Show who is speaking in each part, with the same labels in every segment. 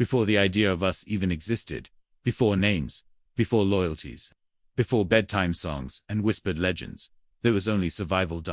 Speaker 1: before the idea of us even existed, before names, before loyalties, before bedtime songs and whispered legends. There was only survival.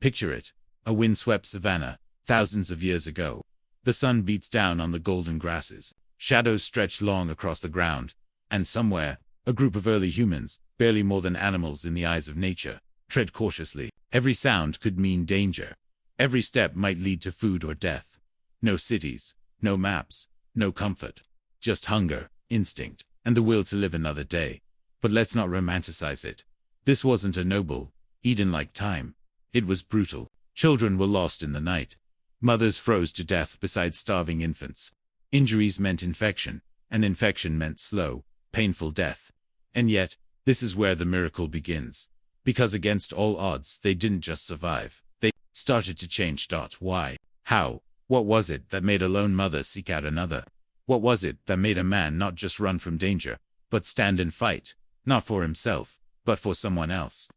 Speaker 1: Picture it, a windswept savanna, thousands of years ago. The sun beats down on the golden grasses, shadows stretch long across the ground, and somewhere, a group of early humans, barely more than animals in the eyes of nature, tread cautiously. Every sound could mean danger. Every step might lead to food or death. No cities, no maps, no comfort. Just hunger, instinct, and the will to live another day. But let's not romanticize it. This wasn't a noble, Eden-like time. It was brutal. Children were lost in the night. Mothers froze to death beside starving infants. Injuries meant infection, and infection meant slow, painful death. And yet, this is where the miracle begins. Because against all odds, they didn't just survive. They started to change. Why? How? What was it that made a lone mother seek out another? What was it that made a man not just run from danger, but stand and fight, not for himself, but for someone else?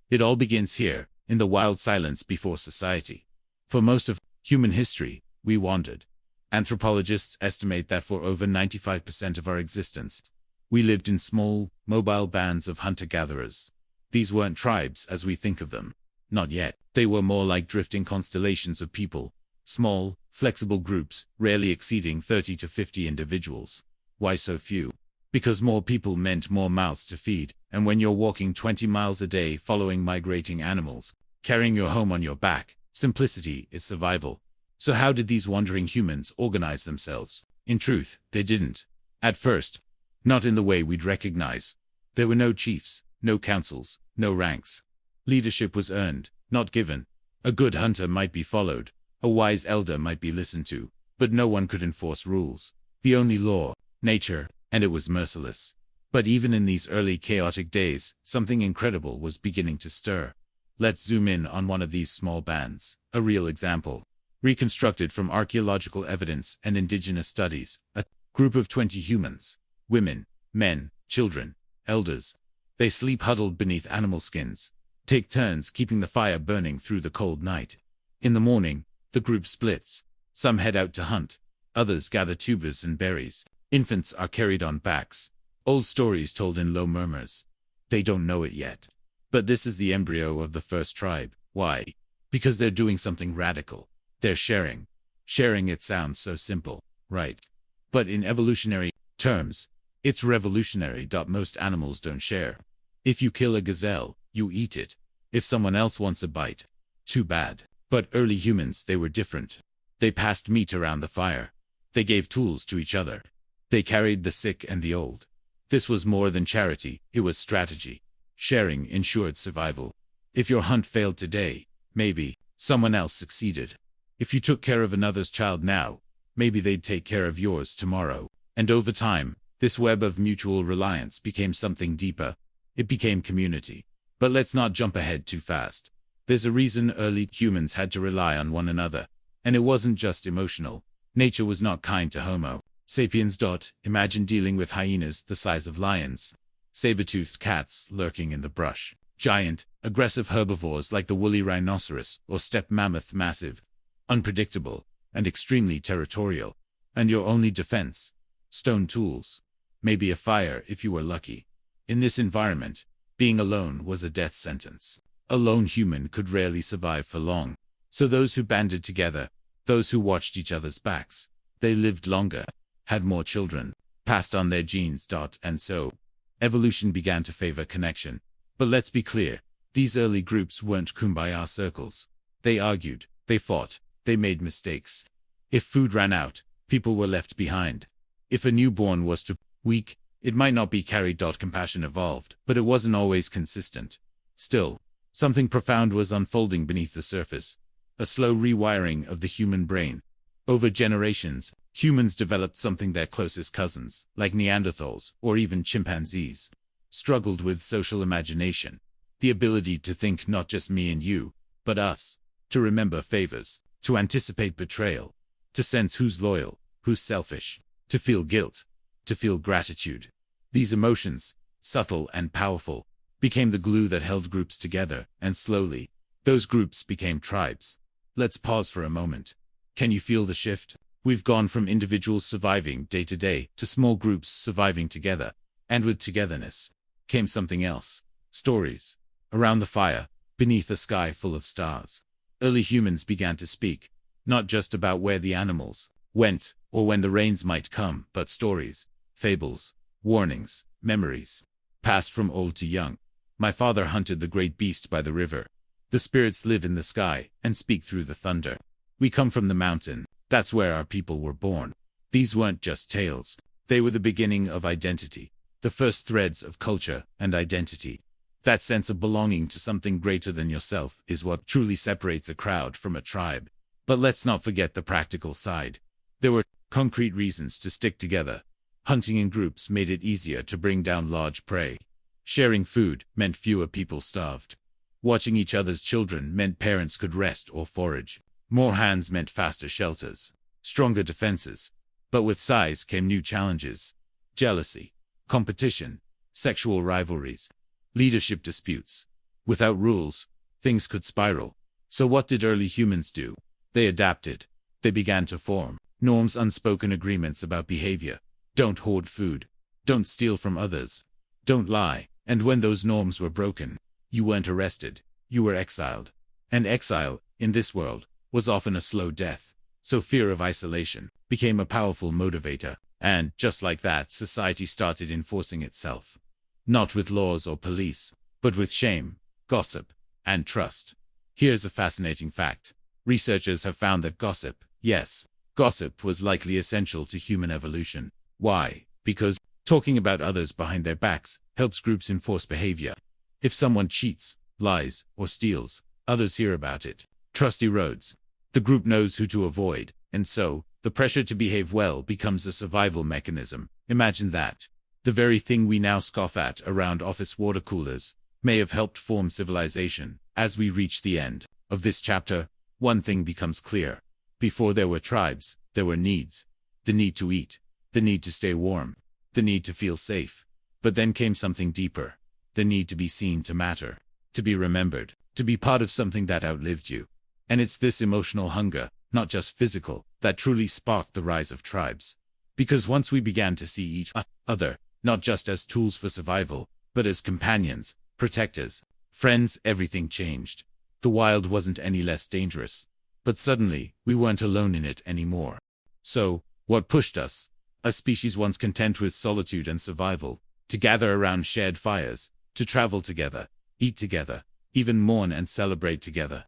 Speaker 1: It all begins here, in the wild silence before society. For most of human history, we wandered. Anthropologists estimate that for over 95% of our existence, we lived in small, mobile bands of hunter-gatherers. These weren't tribes as we think of them. Not yet. They were more like drifting constellations of people. Small, flexible groups, rarely exceeding 30 to 50 individuals. Why so few? Because more people meant more mouths to feed, and when you're walking 20 miles a day following migrating animals, carrying your home on your back, simplicity is survival. So how did these wandering humans organize themselves? In truth, they didn't. At first. Not in the way we'd recognize. There were no chiefs, no councils, no ranks. Leadership was earned, not given. A good hunter might be followed. A wise elder might be listened to, but no one could enforce rules. The only law, nature, and it was merciless. But even in these early chaotic days, something incredible was beginning to stir. Let's zoom in on one of these small bands, a real example. Reconstructed from archaeological evidence and indigenous studies, a group of 20 humans, women, men, children, elders. They sleep huddled beneath animal skins, take turns keeping the fire burning through the cold night. In the morning, the group splits. Some head out to hunt. Others gather tubers and berries. Infants are carried on backs. Old stories told in low murmurs. They don't know it yet. But this is the embryo of the first tribe. Why? Because they're doing something radical. They're sharing. Sharing, it sounds so simple, right? But in evolutionary terms, it's revolutionary. Most animals don't share. If you kill a gazelle, you eat it. If someone else wants a bite, too bad. But early humans, they were different. They passed meat around the fire. They gave tools to each other. They carried the sick and the old. This was more than charity, it was strategy. Sharing ensured survival. If your hunt failed today, maybe someone else succeeded. If you took care of another's child now, maybe they'd take care of yours tomorrow. And over time, this web of mutual reliance became something deeper. It became community. But let's not jump ahead too fast. There's a reason early humans had to rely on one another. And it wasn't just emotional. Nature was not kind to Homo sapiens. Imagine dealing with hyenas the size of lions. Saber-toothed cats lurking in the brush. Giant, aggressive herbivores like the woolly rhinoceros or steppe mammoth, massive, unpredictable, and extremely territorial. And your only defense? Stone tools. Maybe a fire if you were lucky. In this environment, being alone was a death sentence. A lone human could rarely survive for long. So those who banded together, those who watched each other's backs, they lived longer, had more children, passed on their genes. And so, evolution began to favor connection. But let's be clear, these early groups weren't kumbaya circles. They argued, they fought, they made mistakes. If food ran out, people were left behind. If a newborn was too weak, it might not be carried. Compassion evolved, but it wasn't always consistent. Still, something profound was unfolding beneath the surface. A slow rewiring of the human brain. Over generations, humans developed something their closest cousins, like Neanderthals or even chimpanzees, struggled with: social imagination. The ability to think not just me and you, but us. To remember favors, to anticipate betrayal, to sense who's loyal, who's selfish, to feel guilt, to feel gratitude. These emotions, subtle and powerful, became the glue that held groups together, and slowly, those groups became tribes. Let's pause for a moment. Can you feel the shift? We've gone from individuals surviving day to day to small groups surviving together. And with togetherness came something else. Stories. Around the fire, beneath a sky full of stars, early humans began to speak, not just about where the animals went or when the rains might come, but stories, fables, warnings, memories, passed from old to young. My father hunted the great beast by the river. The spirits live in the sky and speak through the thunder. We come from the mountain. That's where our people were born. These weren't just tales. They were the beginning of identity, the first threads of culture and identity. That sense of belonging to something greater than yourself is what truly separates a crowd from a tribe. But let's not forget the practical side. There were concrete reasons to stick together. Hunting in groups made it easier to bring down large prey. Sharing food meant fewer people starved. Watching each other's children meant parents could rest or forage. More hands meant faster shelters, stronger defenses. But with size came new challenges. Jealousy, competition, sexual rivalries, leadership disputes. Without rules, things could spiral. So what did early humans do? They adapted. They began to form norms, unspoken agreements about behavior. Don't hoard food. Don't steal from others. Don't lie. And when those norms were broken, you weren't arrested. You were exiled. And exile, in this world, was often a slow death. So fear of isolation became a powerful motivator. And, just like that, society started enforcing itself. Not with laws or police, but with shame, gossip, and trust. Here's a fascinating fact. Researchers have found that gossip, yes, gossip was likely essential to human evolution. Why? Because talking about others behind their backs helps groups enforce behavior. If someone cheats, lies, or steals, others hear about it. Trust erodes. The group knows who to avoid, and so, the pressure to behave well becomes a survival mechanism. Imagine that. The very thing we now scoff at around office water coolers may have helped form civilization. As we reach the end of this chapter, one thing becomes clear. Before there were tribes, there were needs. The need to eat, the need to stay warm, the need to feel safe. But then came something deeper. The need to be seen, to matter, to be remembered, to be part of something that outlived you. And it's this emotional hunger, not just physical, that truly sparked the rise of tribes. Because once we began to see each other, not just as tools for survival, but as companions, protectors, friends, everything changed. The wild wasn't any less dangerous. But suddenly, we weren't alone in it anymore. So, what pushed us, a species once content with solitude and survival, to gather around shared fires, to travel together, eat together, even mourn and celebrate together?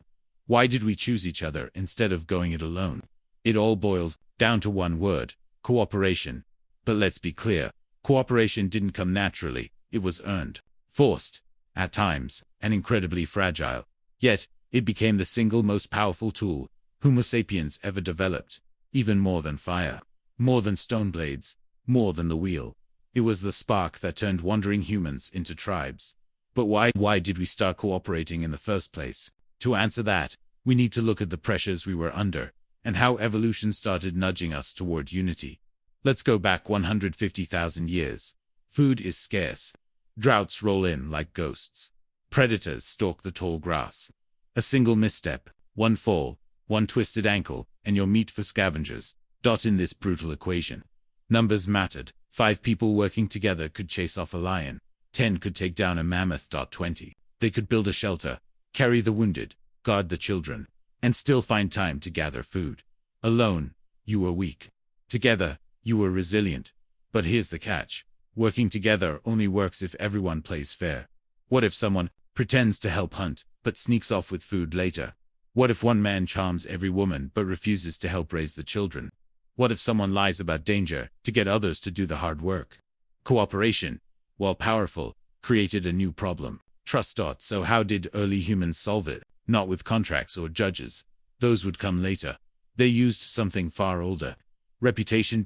Speaker 1: Why did we choose each other instead of going it alone? It all boils down to one word: cooperation. But let's be clear, cooperation didn't come naturally. It was earned, forced, at times, and incredibly fragile. Yet, it became the single most powerful tool Homo sapiens ever developed, even more than fire, more than stone blades, more than the wheel. It was the spark that turned wandering humans into tribes. But why did we start cooperating in the first place? To answer that, we need to look at the pressures we were under, and how evolution started nudging us toward unity. Let's go back 150,000 years. Food is scarce. Droughts roll in like ghosts. Predators stalk the tall grass. A single misstep, one fall, one twisted ankle, and you're meat for scavengers. In this brutal equation, numbers mattered. 5 people working together could chase off a lion. 10 could take down a mammoth. 20. They could build a shelter, carry the wounded, guard the children, and still find time to gather food. Alone, you were weak. Together, you were resilient. But here's the catch. Working together only works if everyone plays fair. What if someone pretends to help hunt, but sneaks off with food later? What if one man charms every woman but refuses to help raise the children? What if someone lies about danger to get others to do the hard work? Cooperation, while powerful, created a new problem: trust. So how did early humans solve it? Not with contracts or judges. Those would come later. They used something far older: reputation.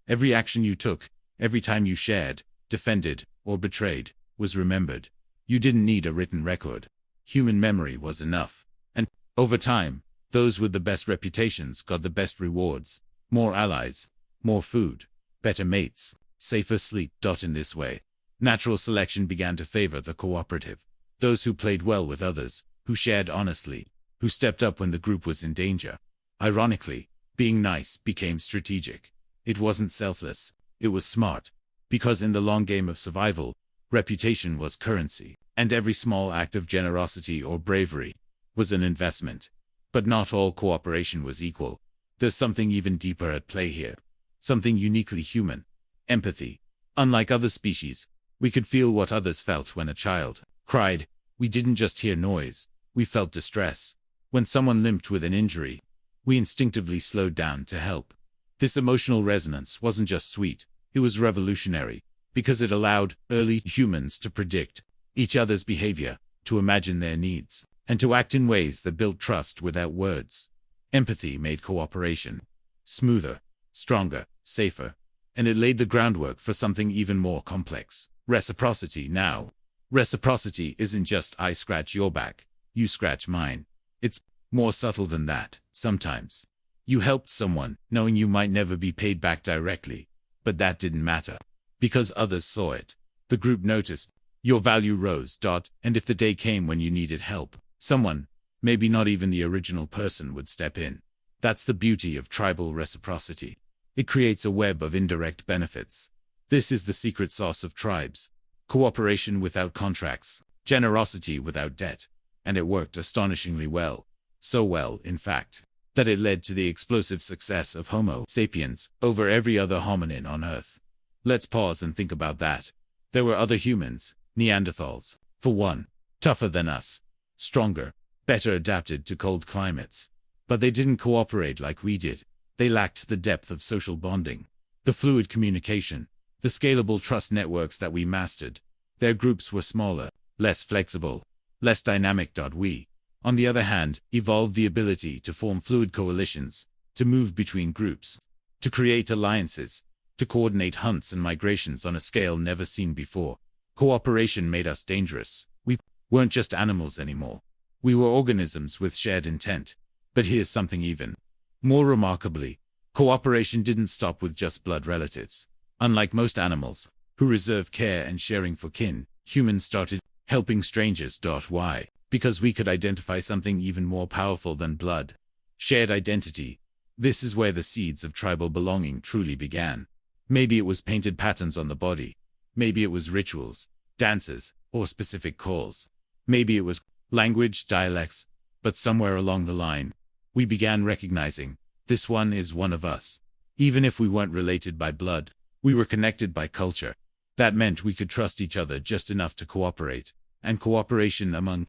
Speaker 1: Every action you took, every time you shared, defended, or betrayed, was remembered. You didn't need a written record. Human memory was enough. And, over time, those with the best reputations got the best rewards: more allies, more food, better mates, safer sleep. In this way, natural selection began to favor the cooperative. Those who played well with others, who shared honestly, who stepped up when the group was in danger. Ironically, Being nice became strategic. It wasn't selfless, it was smart. Because in the long game of survival, reputation was currency, and every small act of generosity or bravery was an investment. But not all cooperation was equal. There's something even deeper at play here. Something uniquely human. Empathy. Unlike other species, we could feel what others felt when a child cried. We didn't just hear noise, we felt distress. When someone limped with an injury, we instinctively slowed down to help. This emotional resonance wasn't just sweet, it was revolutionary, because it allowed early humans to predict each other's behavior, to imagine their needs, and to act in ways that built trust without words. Empathy made cooperation smoother, stronger, safer, and it laid the groundwork for something even more complex. Reciprocity now. Reciprocity isn't just I scratch your back, you scratch mine. It's more subtle than that. Sometimes you helped someone knowing you might never be paid back directly, but that didn't matter because others saw it. The group noticed. Your value rose. And if the day came when you needed help, someone, maybe not even the original person, would step in. That's the beauty of tribal reciprocity. It creates a web of indirect benefits. This is the secret sauce of tribes. Cooperation without contracts, generosity without debt. And it worked astonishingly well. So well, in fact, that it led to the explosive success of Homo sapiens over every other hominin on Earth. Let's pause and think about that. There were other humans, Neanderthals, for one, tougher than us, stronger, better adapted to cold climates. But they didn't cooperate like we did. They lacked the depth of social bonding, the fluid communication, the scalable trust networks that we mastered. Their groups were smaller, less flexible, less dynamic. We, on the other hand, evolved the ability to form fluid coalitions, to move between groups, to create alliances, to coordinate hunts and migrations on a scale never seen before. Cooperation made us dangerous. We weren't just animals anymore. We were organisms with shared intent. But here's something even more remarkably. Cooperation didn't stop with just blood relatives. Unlike most animals, who reserve care and sharing for kin, humans started helping strangers. Why? Because we could identify something even more powerful than blood. Shared identity. This is where the seeds of tribal belonging truly began. Maybe it was painted patterns on the body. Maybe it was rituals, dances, or specific calls. Maybe it was language, dialects. But somewhere along the line, we began recognizing, this one is one of us. Even if we weren't related by blood, we were connected by culture. That meant we could trust each other just enough to cooperate. And cooperation among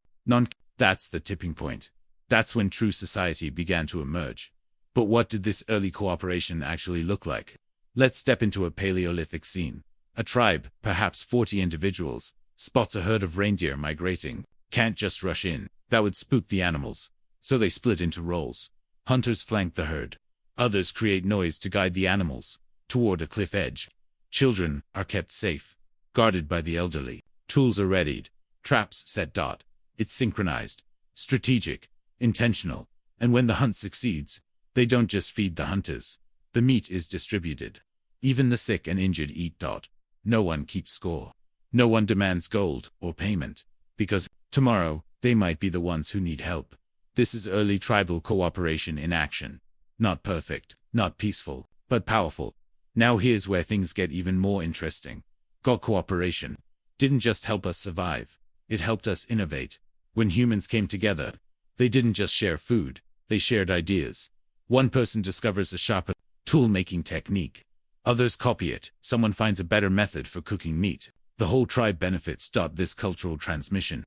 Speaker 1: that's the tipping point. That's when true society began to emerge. But what did this early cooperation actually look like? Let's step into a Paleolithic scene. A tribe, perhaps 40 individuals, spots a herd of reindeer migrating. Can't just rush in. That would spook the animals. So they split into roles. Hunters flank the herd. Others create noise to guide the animals toward a cliff edge. Children are kept safe, guarded by the elderly. Tools are readied. Traps set. It's synchronized, strategic, intentional. And when the hunt succeeds, they don't just feed the hunters. The meat is distributed. Even the sick and injured eat. No one keeps score. No one demands gold or payment, because tomorrow they might be the ones who need help. This is early tribal cooperation in action. Not perfect, not peaceful, but powerful. Now here's where things get even more interesting. Cooperation didn't just help us survive, it helped us innovate. When humans came together, they didn't just share food, they shared ideas. One person discovers a sharper tool-making technique. Others copy it. Someone finds a better method for cooking meat. The whole tribe benefits. This cultural transmission,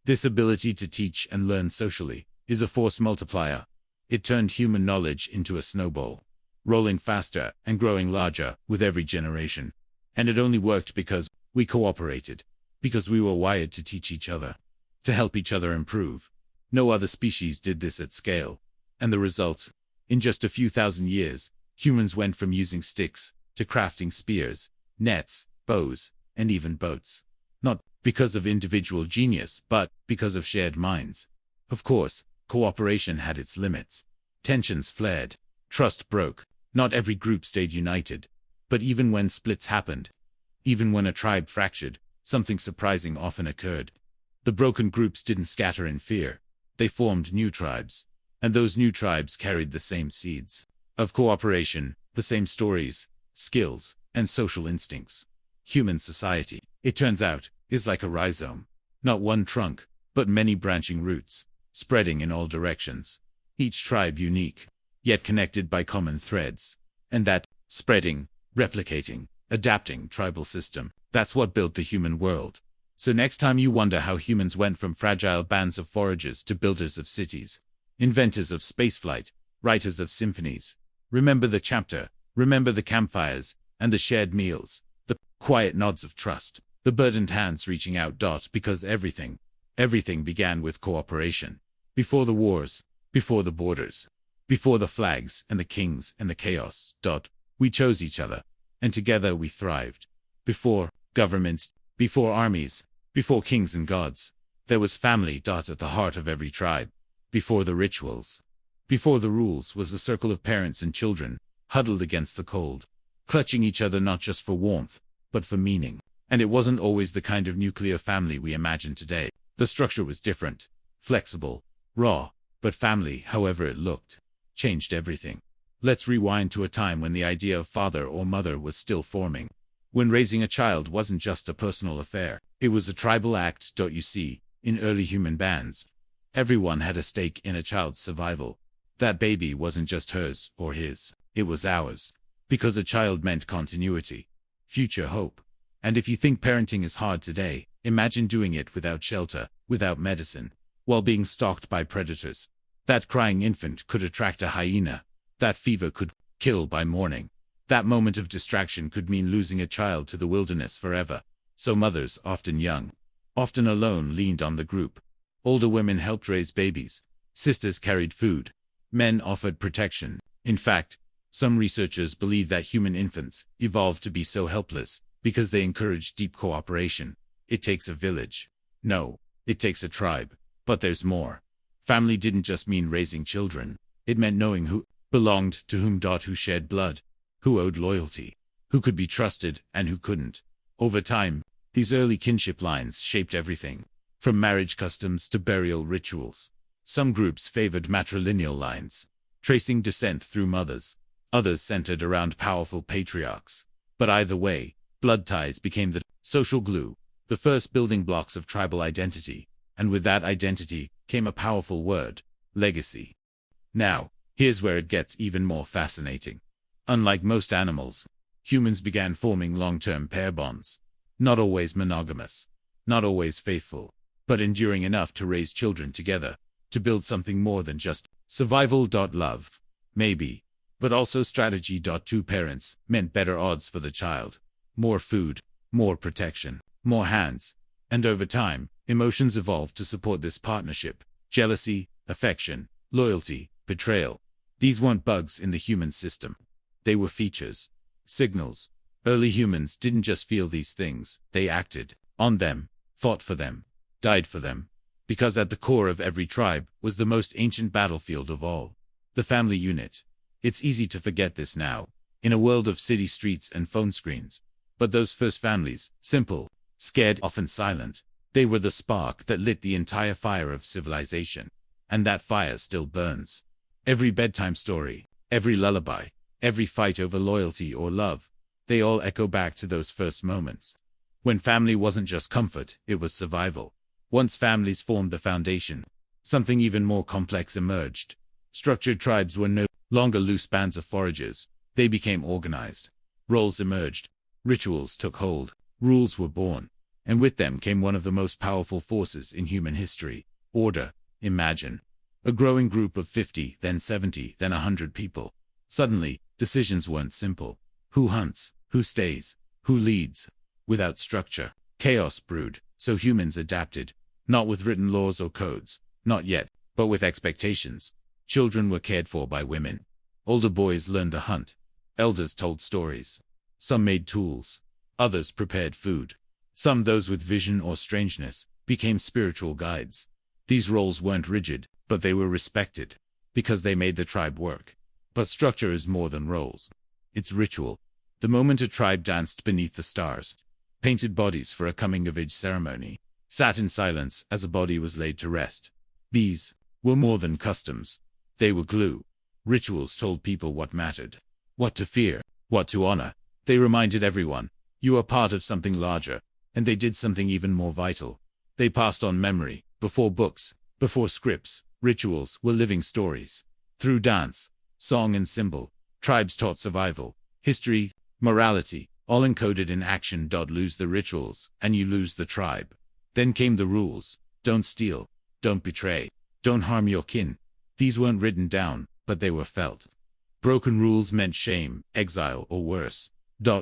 Speaker 1: this ability to teach and learn socially, is a force multiplier. It turned human knowledge into a snowball, rolling faster and growing larger with every generation. And it only worked because we cooperated, because we were wired to teach each other, to help each other improve. No other species did this at scale. And the result? In just a few thousand years, humans went from using sticks to crafting spears, nets, bows, and even boats. Not because of individual genius, but because of shared minds. Of course, cooperation had its limits. Tensions flared. Trust broke. Not every group stayed united. But even when splits happened, even when a tribe fractured, something surprising often occurred. The broken groups didn't scatter in fear. They formed new tribes. And those new tribes carried the same seeds. of cooperation, the same stories, skills, and social instincts. Human society, it turns out, is like a rhizome. Not one trunk, but many branching roots, spreading in all directions. Each tribe unique, yet connected by common threads. And that spreading, replicating, adapting tribal system, that's what built the human world. So next time you wonder how humans went from fragile bands of foragers to builders of cities, inventors of spaceflight, writers of symphonies, remember the chapter, remember the campfires, and the shared meals, the quiet nods of trust, the burdened hands reaching out. Because everything began with cooperation. Before the wars, before the borders, before the flags and the kings and the chaos. We chose each other, and together we thrived. Before governments, before armies, before kings and gods, there was family. At the heart of every tribe. Before the rituals, before the rules, was a circle of parents and children, huddled against the cold, clutching each other not just for warmth, but for meaning. And it wasn't always the kind of nuclear family we imagine today. The structure was different, flexible, raw, but family, however it looked, changed everything. Let's rewind to a time when the idea of father or mother was still forming. When raising a child wasn't just a personal affair, it was a tribal act. You see, in early human bands, everyone had a stake in a child's survival. That baby wasn't just hers or his, it was ours. Because a child meant continuity, future hope. And if you think parenting is hard today, imagine doing it without shelter, without medicine, while being stalked by predators. That crying infant could attract a hyena. That fever could kill by morning. That moment of distraction could mean losing a child to the wilderness forever. So mothers, often young, often alone, leaned on the group. Older women helped raise babies. Sisters carried food. Men offered protection. In fact, some researchers believe that human infants evolved to be so helpless because they encouraged deep cooperation. It takes a village. No, it takes a tribe. But there's more. Family didn't just mean raising children. It meant knowing who belonged to whom. Who shared blood, who owed loyalty, who could be trusted and who couldn't. Over time, these early kinship lines shaped everything, from marriage customs to burial rituals. Some groups favored matrilineal lines, tracing descent through mothers. Others centered around powerful patriarchs. But either way, blood ties became the social glue, the first building blocks of tribal identity. And with that identity came a powerful word: legacy. Now, here's where it gets even more fascinating. Unlike most animals, humans began forming long-term pair bonds. Not always monogamous, not always faithful, but enduring enough to raise children together, to build something more than just survival. Love, maybe, but also strategy. Two parents meant better odds for the child, more food, more protection, more hands. And over time, emotions evolved to support this partnership: jealousy, affection, loyalty, betrayal. These weren't bugs in the human system. They were features, signals. Early humans didn't just feel these things, they acted on them, fought for them, died for them. Because at the core of every tribe was the most ancient battlefield of all: the family unit. It's easy to forget this now, in a world of city streets and phone screens. But those first families, simple, scared, often silent, they were the spark that lit the entire fire of civilization. And that fire still burns. Every bedtime story, every lullaby, every fight over loyalty or love, they all echo back to those first moments. When family wasn't just comfort, it was survival. Once families formed the foundation, something even more complex emerged. Structured tribes were no longer loose bands of foragers. They became organized. Roles emerged. Rituals took hold. Rules were born. And with them came one of the most powerful forces in human history: order. Imagine a growing group of 50, then 70, then 100 people. Suddenly, decisions weren't simple. Who hunts? Who stays? Who leads? Without structure, chaos brewed. So humans adapted, not with written laws or codes, not yet, but with expectations. Children were cared for by women. Older boys learned the hunt. Elders told stories. Some made tools. Others prepared food. Some, those with vision or strangeness, became spiritual guides. These roles weren't rigid, but they were respected, because they made the tribe work. But structure is more than roles. It's ritual. The moment a tribe danced beneath the stars, painted bodies for a coming-of-age ceremony, sat in silence as a body was laid to rest. These were more than customs. They were glue. Rituals told people what mattered, what to fear, what to honor. They reminded everyone, you are part of something larger, and they did something even more vital. They passed on memory. Before books, before scripts, rituals were living stories. Through dance, song and symbol, tribes taught survival, history, morality, all encoded in action. Lose the rituals, and you lose the tribe. Then came the rules. Don't steal, don't betray, don't harm your kin. These weren't written down, but they were felt. Broken rules meant shame, exile, or worse.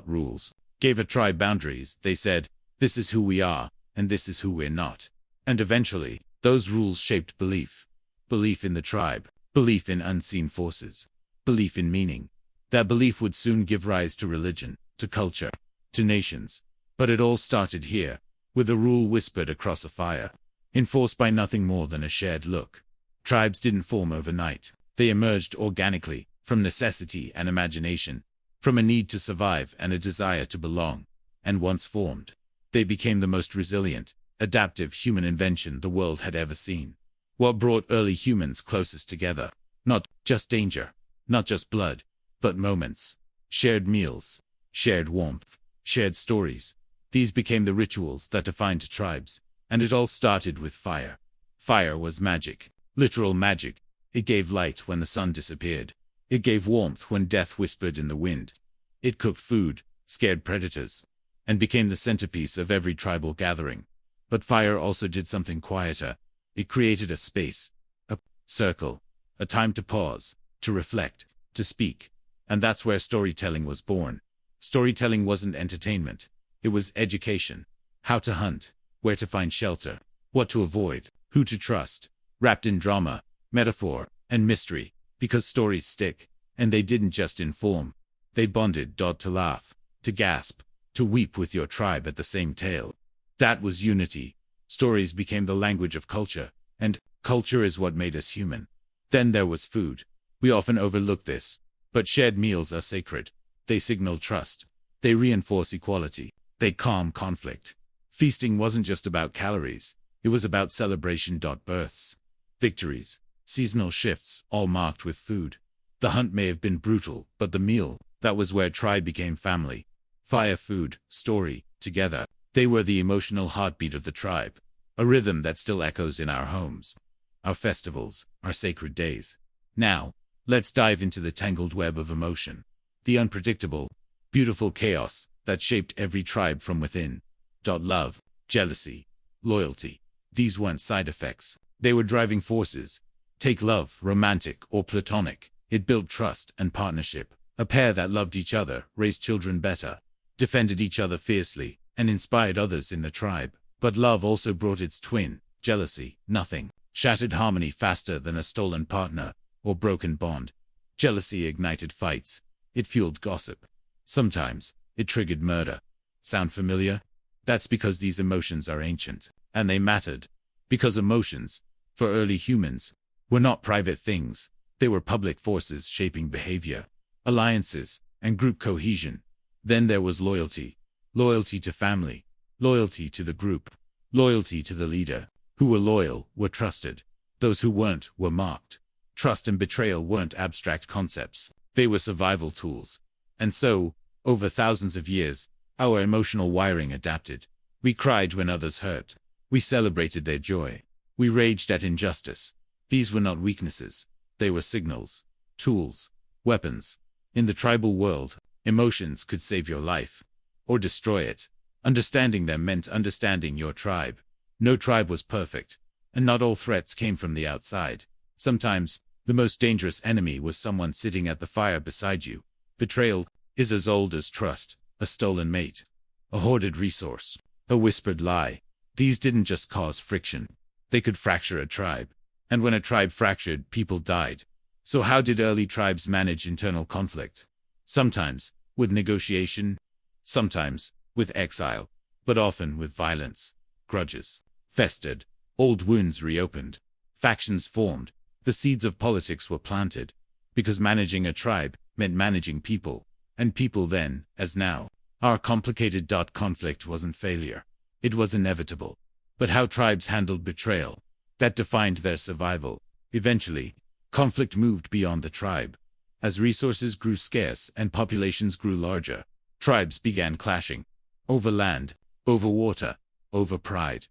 Speaker 1: Rules gave a tribe boundaries. They said, this is who we are, and this is who we're not. And eventually, those rules shaped belief. Belief in the tribe, belief in unseen forces, belief in meaning. That belief would soon give rise to religion, to culture, to nations. But it all started here, with a rule whispered across a fire, enforced by nothing more than a shared look. Tribes didn't form overnight. They emerged organically, from necessity and imagination, from a need to survive and a desire to belong. And once formed, they became the most resilient, adaptive human invention the world had ever seen. What brought early humans closest together? Not just danger, not just blood, but moments. Shared meals, shared warmth, shared stories. These became the rituals that defined tribes, and it all started with fire. Fire was magic, literal magic. It gave light when the sun disappeared. It gave warmth when death whispered in the wind. It cooked food, scared predators, and became the centerpiece of every tribal gathering. But fire also did something quieter. It created a space, a circle, a time to pause, to reflect, to speak. And that's where storytelling was born. Storytelling wasn't entertainment. It was education. How to hunt, where to find shelter, what to avoid, who to trust, wrapped in drama, metaphor, and mystery. Because stories stick, and they didn't just inform. They bonded. To laugh, to gasp, to weep with your tribe at the same tale. That was unity. Stories became the language of culture, and culture is what made us human. Then there was food. We often overlook this, but shared meals are sacred. They signal trust. They reinforce equality. They calm conflict. Feasting wasn't just about calories. It was about celebration. Births, victories, seasonal shifts, all marked with food. The hunt may have been brutal, but the meal, that was where tribe became family. Fire, food, story, together. They were the emotional heartbeat of the tribe, a rhythm that still echoes in our homes, our festivals, our sacred days. Now, let's dive into the tangled web of emotion, the unpredictable, beautiful chaos that shaped every tribe from within. Love, jealousy, loyalty. These weren't side effects. They were driving forces. Take love, romantic or platonic. It built trust and partnership. A pair that loved each other, raised children better, defended each other fiercely, and inspired others in the tribe. But love also brought its twin, jealousy. Nothing shattered harmony faster than a stolen partner or broken bond. Jealousy ignited fights. It fueled gossip. Sometimes, it triggered murder. Sound familiar? That's because these emotions are ancient, and they mattered. Because emotions, for early humans, were not private things. They were public forces shaping behavior, alliances, and group cohesion. Then there was loyalty. Loyalty to family, loyalty to the group, loyalty to the leader. Who were loyal were trusted. Those who weren't were marked. Trust and betrayal weren't abstract concepts. They were survival tools. And so, over thousands of years, our emotional wiring adapted. We cried when others hurt. We celebrated their joy. We raged at injustice. These were not weaknesses. They were signals, tools, weapons. In the tribal world, emotions could save your life or destroy it. Understanding them meant understanding your tribe. No tribe was perfect, and not all threats came from the outside. Sometimes, the most dangerous enemy was someone sitting at the fire beside you. Betrayal is as old as trust, a stolen mate, a hoarded resource, a whispered lie. These didn't just cause friction. They could fracture a tribe. And when a tribe fractured, people died. So how did early tribes manage internal conflict? Sometimes, with negotiation. Sometimes, with exile. But often with violence. Grudges festered. Old wounds reopened. Factions formed. The seeds of politics were planted. Because managing a tribe meant managing people. And people then, as now. Our complicated. Conflict wasn't failure. It was inevitable. But how tribes handled betrayal, that defined their survival. Eventually, Conflict moved beyond the tribe. As resources grew scarce and populations grew larger, tribes began clashing. Over land, over water, over pride.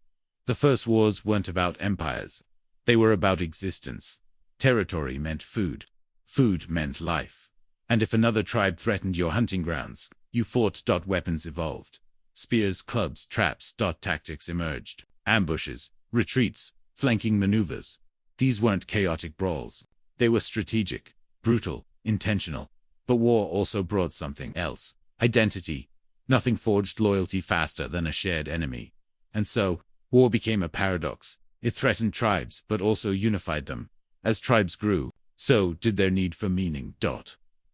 Speaker 1: The first wars weren't about empires. They were about existence. Territory meant food. Food meant life. And if another tribe threatened your hunting grounds, you fought. Weapons evolved. Spears, clubs, traps. Tactics emerged. Ambushes, retreats, flanking maneuvers. These weren't chaotic brawls. They were strategic, brutal, intentional. But war also brought something else. Identity. Nothing forged loyalty faster than a shared enemy. And so, war became a paradox. It threatened tribes, but also unified them. As tribes grew, so did their need for meaning.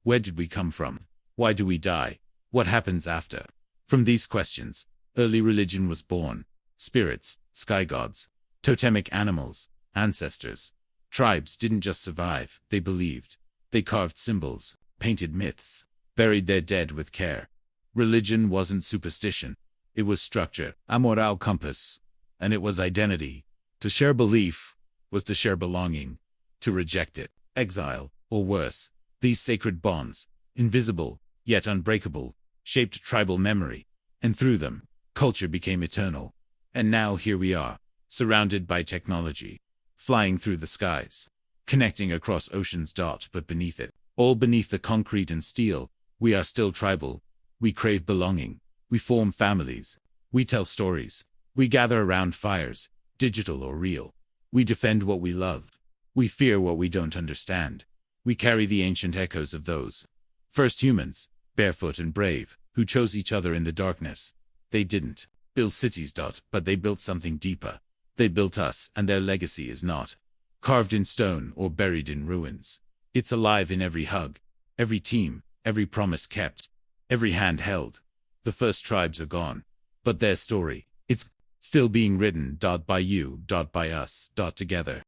Speaker 1: Where did we come from? Why do we die? What happens after? From these questions, early religion was born. Spirits, sky gods, totemic animals, ancestors. Tribes didn't just survive, they believed. They carved symbols, painted myths, buried their dead with care. Religion wasn't superstition. It was structure, a moral compass. And it was identity. To share belief was to share belonging. To reject it, exile, or worse. These sacred bonds, invisible, yet unbreakable, shaped tribal memory. And through them, culture became eternal. And now here we are, surrounded by technology, flying through the skies, connecting across oceans. But beneath it, all beneath the concrete and steel, we are still tribal. We crave belonging. We form families. We tell stories. We gather around fires, digital or real. We defend what we love. We fear what we don't understand. We carry the ancient echoes of those first humans, barefoot and brave, who chose each other in the darkness. They didn't build cities. But they built something deeper. They built us, and their legacy is not carved in stone or buried in ruins. It's alive in every hug, every team, every promise kept, every hand held. The first tribes are gone, but their story, it's still being written. By you, by us, together.